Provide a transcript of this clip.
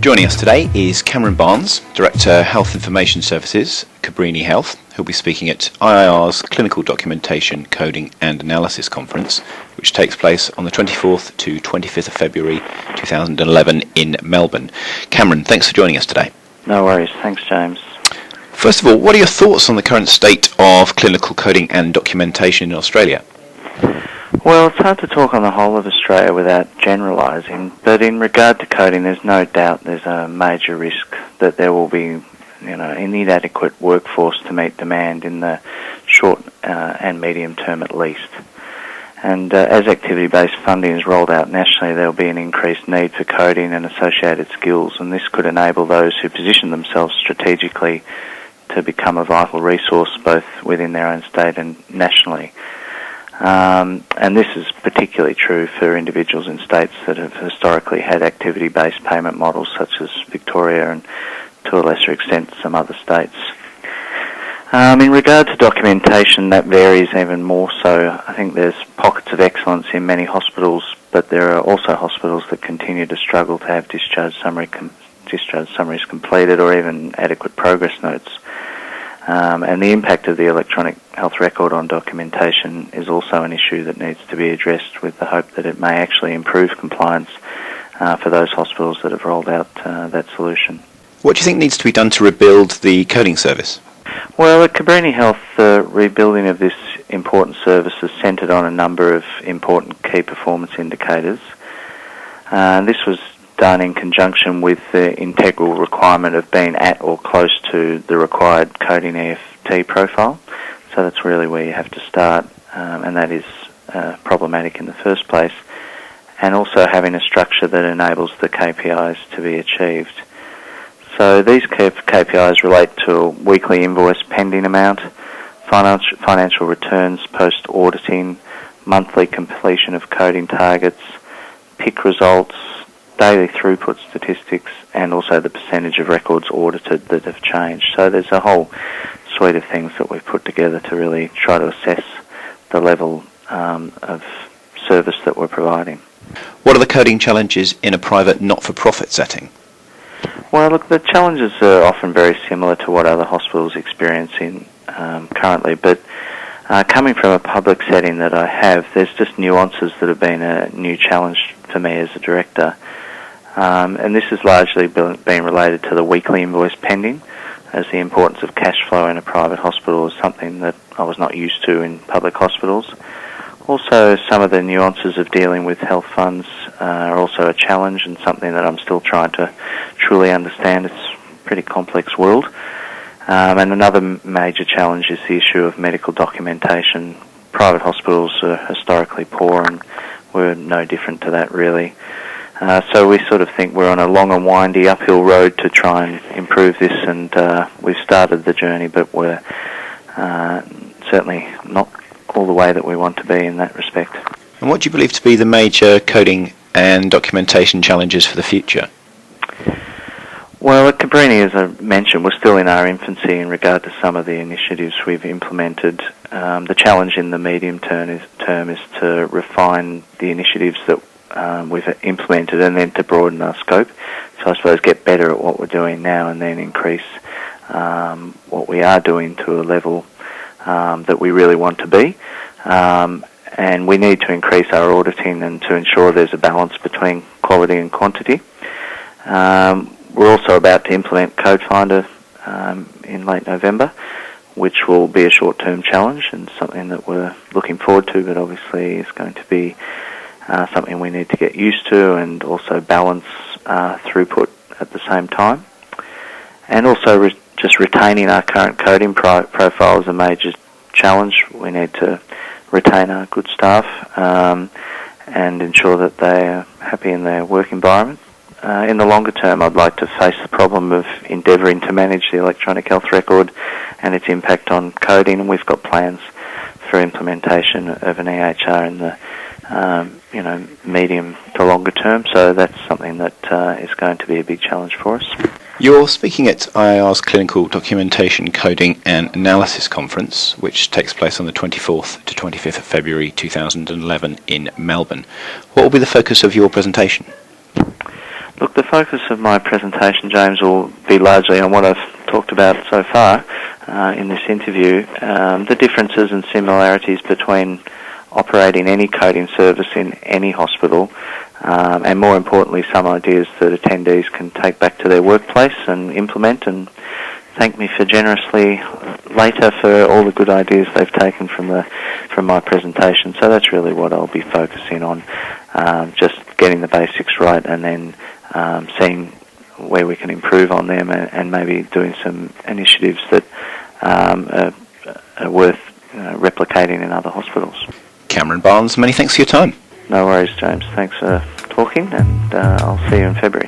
Joining us today is Cameron Barnes, Director Health Information Services, Cabrini Health, who'll be speaking at IIR's Clinical Documentation, Coding and Analysis Conference, which takes place on the 24th to 25th of February 2011 in Melbourne. Cameron, thanks for joining us today. No worries. Thanks, James. First of all, what are your thoughts on the current state of clinical coding and documentation in Australia? Well, it's hard to talk on the whole of Australia without generalising, but in regard to coding, there's no doubt there's a major risk that there will be, an inadequate workforce to meet demand in the short and medium term at least. And as activity-based funding is rolled out nationally, there will be an increased need for coding and associated skills, and this could enable those who position themselves strategically to become a vital resource both within their own state and nationally. And this is particularly true for individuals in states that have historically had activity-based payment models such as Victoria and to a lesser extent some other states. In regard to documentation, that varies even more so. I think there's pockets of excellence in many hospitals, but there are also hospitals that continue to struggle to have discharge summaries completed or even adequate progress notes. And the impact of the electronic health record on documentation is also an issue that needs to be addressed with the hope that it may actually improve compliance for those hospitals that have rolled out that solution. What do you think needs to be done to rebuild the coding service? Well, at Cabrini Health, the rebuilding of this important service is centred on a number of important key performance indicators. This was done in conjunction with the integral requirement of being at or close to the required coding EFT profile. So that's really where you have to start, and that is problematic in the first place, and also having a structure that enables the KPIs to be achieved. So these KPIs relate to a weekly invoice pending amount, financial returns post-auditing, monthly completion of coding targets, PIC results, daily throughput statistics, and also the percentage of records audited that have changed. So there's a whole suite of things that we've put together to really try to assess the level of service that we're providing. What are the coding challenges in a private not-for-profit setting? Well, look, the challenges are often very similar to what other hospitals are experiencing currently, but coming from a public setting that I have, there's just nuances that have been a new challenge for me as a director. And this has largely been related to the weekly invoice pending, as the importance of cash flow in a private hospital is something that I was not used to in public hospitals. Also, some of the nuances of dealing with health funds are also a challenge and something that I'm still trying to truly understand. It's a pretty complex world. And another major challenge is the issue of medical documentation. Private hospitals are historically poor, and we're no different to that, really. So we sort of think we're on a long and windy uphill road to try and improve this, and we've started the journey, but we're certainly not all the way that we want to be in that respect. And what do you believe to be the major coding and documentation challenges for the future? Well, at Cabrini, as I mentioned, we're still in our infancy in regard to some of the initiatives we've implemented. The challenge in the medium term is to refine the initiatives that we've implemented and then to broaden our scope. So I suppose get better at what we're doing now and then increase what we are doing to a level that we really want to be. And we need to increase our auditing and to ensure there's a balance between quality and quantity. We're also about to implement Code Finder in late November, which will be a short-term challenge and something that we're looking forward to, but obviously is going to be something we need to get used to and also balance throughput at the same time. And also just retaining our current coding profile is a major challenge. We need to retain our good staff and ensure that they are happy in their work environment. In the longer term, I'd like to face the problem of endeavouring to manage the electronic health record and its impact on coding, and we've got plans for implementation of an EHR in the medium to longer term, so that's something that is going to be a big challenge for us. You're speaking at IIR's Clinical Documentation, Coding and Analysis Conference, which takes place on the 24th to 25th of February 2011 in Melbourne. What will be the focus of your presentation? Look, the focus of my presentation, James, will be largely on what I've talked about so far in this interview, the differences and similarities between operating any coding service in any hospital, and more importantly, some ideas that attendees can take back to their workplace and implement, and thank me for generously later for all the good ideas they've taken from my presentation. So that's really what I'll be focusing on, just getting the basics right, and then seeing where we can improve on them, and maybe doing some initiatives that are worth replicating in other hospitals. Cameron Barnes, many thanks for your time. No worries, James. Thanks for talking, and I'll see you in February.